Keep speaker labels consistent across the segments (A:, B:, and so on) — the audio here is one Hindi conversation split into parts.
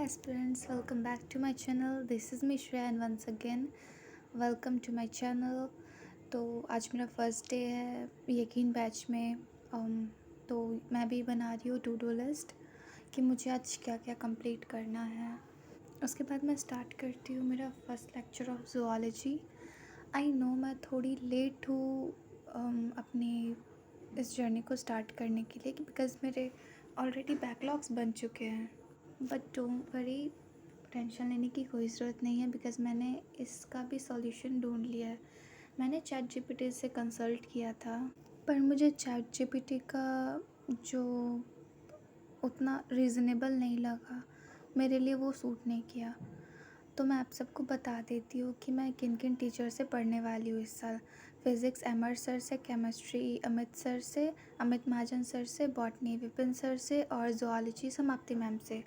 A: aspirants, welcome back to my channel. This is Mishra and once again welcome to my channel. तो आज मेरा फर्स्ट डे है यकीन बैच में। तो मैं भी बना रही हूँ टू डू लिस्ट कि मुझे आज क्या क्या कंप्लीट करना है। उसके बाद मैं स्टार्ट करती हूँ मेरा first lecture of zoology. I know मैं थोड़ी लेट हूँ अपनी इस जर्नी को स्टार्ट करने के लिए बिकॉज़ मेरे ऑलरेडी बैकलॉग्स बन चुके हैं। बट डोंट वरी, टेंशन लेने की कोई ज़रूरत नहीं है बिकॉज़ मैंने इसका भी सॉल्यूशन ढूंढ लिया है। मैंने चैट जीपीटी से कंसल्ट किया था, पर मुझे चैट जीपीटी का जो उतना रीज़नेबल नहीं लगा, मेरे लिए वो सूट नहीं किया। तो मैं आप सबको बता देती हूँ कि मैं किन किन टीचर से पढ़ने वाली हूँ इस साल। फ़िज़िक्स अमर सर से, केमिस्ट्री अमित सर से, अमित महाजन सर से, बॉटनी विपिन सर से और ज़ूलॉजी समाप्ति मैम से।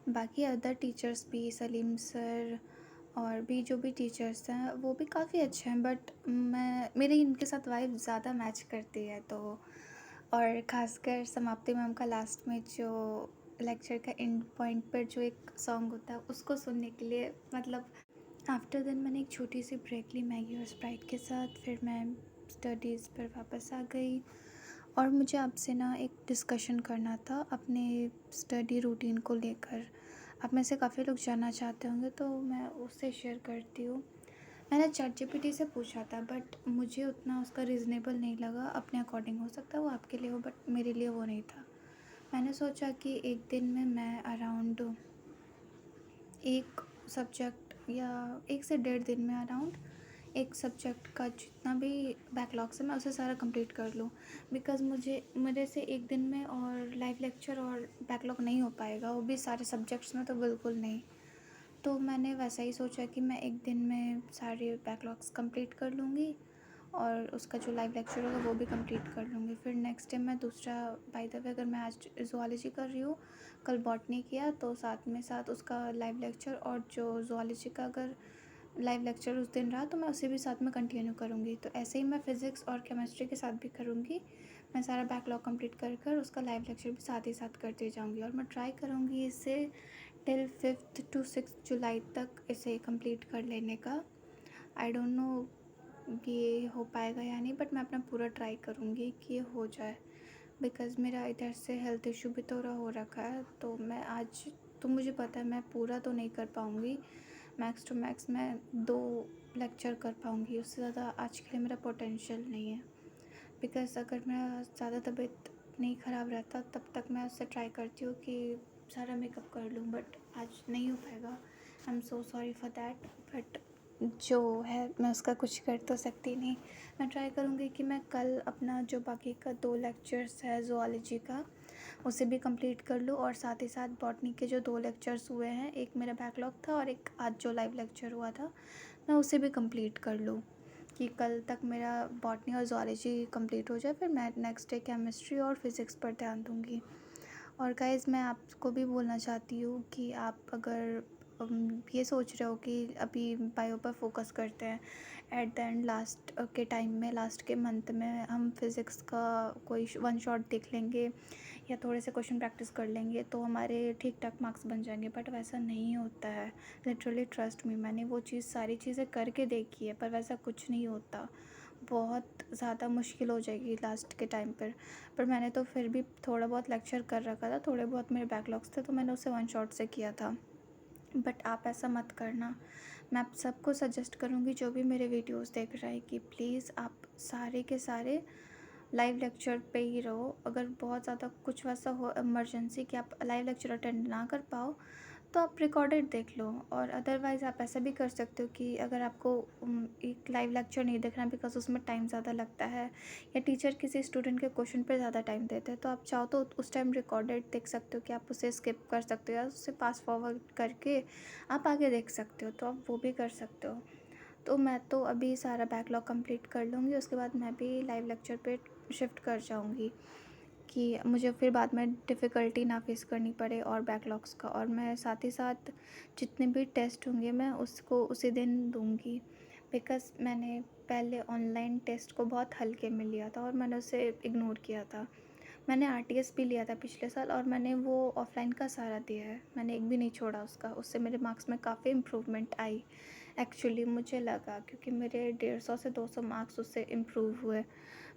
A: बाकी अदर टीचर्स भी सलीम सर और भी जो भी टीचर्स हैं वो भी काफ़ी अच्छे हैं, बट मेरी इनके साथ वाइब ज़्यादा मैच करती है। तो और ख़ासकर समाप्ति मैम का लास्ट में जो लेक्चर का एंड पॉइंट पर जो एक सॉन्ग होता है उसको सुनने के लिए आफ्टर देन मैंने एक छोटी सी ब्रेक ली मैगी और स्प्राइट के साथ। फिर मैं स्टडीज़ पर वापस आ गई और मुझे आपसे ना एक डिस्कशन करना था अपने स्टडी रूटीन को लेकर। आप में से काफ़ी लोग जानना चाहते होंगे तो मैं उससे शेयर करती हूँ। मैंने चैट जीपीटी से पूछा था बट मुझे उतना उसका रीज़नेबल नहीं लगा। अपने अकॉर्डिंग हो सकता है वो आपके लिए हो बट मेरे लिए वो नहीं था। मैंने सोचा कि एक दिन में मैं अराउंड एक सब्जेक्ट या 1 से 1.5 दिन में अराउंड एक सब्जेक्ट का जितना भी बैकलॉग्स है मैं उसे सारा कंप्लीट कर लूँ बिकॉज़ मेरे से एक दिन में और लाइव लेक्चर और बैकलॉग नहीं हो पाएगा, वो भी सारे सब्जेक्ट्स में तो बिल्कुल नहीं। तो मैंने वैसा ही सोचा कि मैं एक दिन में सारे बैकलॉग्स कंप्लीट कर लूँगी और उसका जो लाइव लेक्चर होगा वो भी कंप्लीट कर लूँगी। फिर नेक्स्ट डे मैं दूसरा, बाय द वे अगर मैं आज ज़ूलॉजी कर रही हूँ, कल बॉटनी किया तो साथ में साथ उसका लाइव लेक्चर और जो ज़ूलॉजी का अगर लाइव लेक्चर उस दिन रहा तो मैं उसे भी साथ में कंटिन्यू करूँगी। तो ऐसे ही मैं फ़िज़िक्स और केमिस्ट्री के साथ भी करूँगी। मैं सारा बैकलॉग कंप्लीट कर कर उसका लाइव लेक्चर भी साथ ही साथ करती जाऊँगी और मैं ट्राई करूँगी इसे टिल 5th to 6th जुलाई तक इसे कंप्लीट कर लेने का। आई डोंट नो कि ये हो पाएगा या नहीं, बट मैं अपना पूरा ट्राई करूँगी कि ये हो जाए बिकॉज़ मेरा इधर से हेल्थ इशू भी थोड़ा हो रखा है। तो मैं आज, तो मुझे पता है मैं पूरा तो नहीं कर पाऊँगी, मैक्स टू मैक्स मैं 2 लेक्चर कर पाऊँगी, उससे ज़्यादा आज के लिए मेरा पोटेंशियल नहीं है। बिकॉज़ अगर मेरा ज़्यादा तबीयत नहीं ख़राब रहता तब तक मैं उससे ट्राई करती हूँ कि सारा मेकअप कर लूँ, बट आज नहीं हो पाएगा। I am so sorry for that, but जो है मैं उसका कुछ कर तो सकती नहीं। मैं ट्राई करूँगी कि मैं कल अपना जो बाकी का 2 लेक्चर्स है ज़ूलॉजी का उसे भी कंप्लीट कर लूँ और साथ ही साथ बॉटनी के जो 2 लेक्चर्स हुए हैं, एक मेरा बैकलॉग था और एक आज जो लाइव लेक्चर हुआ था, मैं उसे भी कंप्लीट कर लूँ कि कल तक मेरा बॉटनी और ज़ूलॉजी कंप्लीट हो जाए। फिर मैं नेक्स्ट डे केमिस्ट्री और फिज़िक्स पर ध्यान दूँगी। और गाइज़ मैं आपको भी बोलना चाहती हूँ कि आप अगर ये सोच रहे हो कि अभी बायो पर फोकस करते हैं, एट द एंड लास्ट के टाइम में, लास्ट के मंथ में हम फिज़िक्स का कोई वन शॉट देख लेंगे या थोड़े से क्वेश्चन प्रैक्टिस कर लेंगे तो हमारे ठीक ठाक मार्क्स बन जाएंगे, बट वैसा नहीं होता है। लिटरली ट्रस्ट मी, मैंने वो सारी चीज़ें करके देखी है पर वैसा कुछ नहीं होता। बहुत ज़्यादा मुश्किल हो जाएगी लास्ट के टाइम पर मैंने तो फिर भी थोड़ा बहुत लेक्चर कर रखा था, थोड़े बहुत मेरे बैकलॉग्स थे तो मैंने उसे वन शॉट से किया था। बट आप ऐसा मत करना। मैं आप सबको सजेस्ट करूँगी जो भी मेरे वीडियोस देख रहे हैं कि प्लीज़ आप सारे के सारे लाइव लेक्चर पे ही रहो। अगर बहुत ज़्यादा कुछ वैसा हो इमरजेंसी कि आप लाइव लेक्चर अटेंड ना कर पाओ तो आप रिकॉर्डेड देख लो, और अदरवाइज़ आप ऐसा भी कर सकते हो कि अगर आपको एक लाइव लेक्चर नहीं देखना बिकॉज उसमें टाइम ज़्यादा लगता है या टीचर किसी स्टूडेंट के क्वेश्चन पे ज़्यादा टाइम देते हैं, तो आप चाहो तो उस टाइम रिकॉर्डेड देख सकते हो कि आप उसे स्किप कर सकते हो या उससे पास फॉरवर्ड करके आप आगे देख सकते हो, तो आप वो भी कर सकते हो। तो मैं तो अभी सारा बैकलॉग कंप्लीट कर लूँगी, उसके बाद मैं भी लाइव लेक्चर पे शिफ्ट कर जाऊँगी कि मुझे फिर बाद में डिफ़िकल्टी ना फेस करनी पड़े और बैकलॉग्स का। और मैं साथ ही साथ जितने भी टेस्ट होंगे मैं उसको उसी दिन दूँगी बिकॉज़ मैंने पहले ऑनलाइन टेस्ट को बहुत हल्के में लिया था और मैंने उसे इग्नोर किया था। मैंने आरटीएस भी लिया था पिछले साल और मैंने वो ऑफ़लाइन का सारा दिया है, मैंने एक भी नहीं छोड़ा उसका। उससे मेरे मार्क्स में काफ़ी इम्प्रूवमेंट आई, एक्चुअली मुझे लगा, क्योंकि मेरे 150 से 200 मार्क्स उससे इम्प्रूव हुए।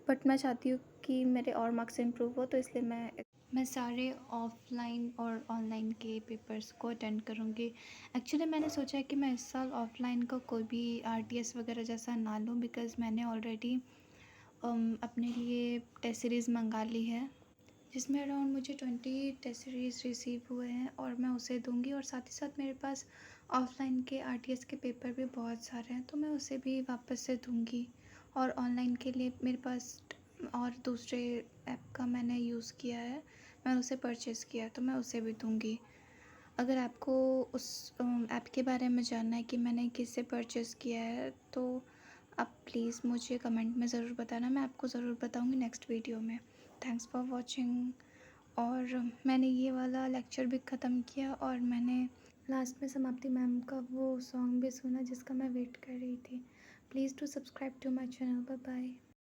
A: बट मैं चाहती हूँ कि मेरे और मार्क्स इम्प्रूव हो, तो इसलिए मैं सारे ऑफ़लाइन और ऑनलाइन के पेपर्स को अटेंड करूँगी। एक्चुअली मैंने सोचा है कि मैं इस साल ऑफ़लाइन का कोई भी आरटीएस वगैरह जैसा ना लूँ, बिकॉज़ मैंने ऑलरेडी अपने लिए टेस्ट सीरीज़ मंगा ली है, जिसमें अराउंड मुझे 20 टेस्ट सीरीज़ रिसीव हुए हैं और मैं उसे दूँगी। और साथ ही साथ मेरे पास ऑफ़लाइन के आरटीएस के पेपर भी बहुत सारे हैं, तो मैं उसे भी वापस से दूँगी। और ऑनलाइन के लिए मेरे पास और दूसरे ऐप का मैंने यूज़ किया है, मैंने उसे परचेज़ किया है, तो मैं उसे भी दूँगी। अगर आपको उस ऐप के बारे में जानना है कि मैंने किससे परचेज़ किया है, तो आप प्लीज़ मुझे कमेंट में ज़रूर बताना, मैं आपको ज़रूर बताऊँगी नेक्स्ट वीडियो में। Thanks for watching. और मैंने ये वाला लेक्चर भी ख़त्म किया और मैंने लास्ट में समाप्ति मैम का वो सॉन्ग भी सुना जिसका मैं वेट कर रही थी। Please do subscribe to my channel. Bye bye.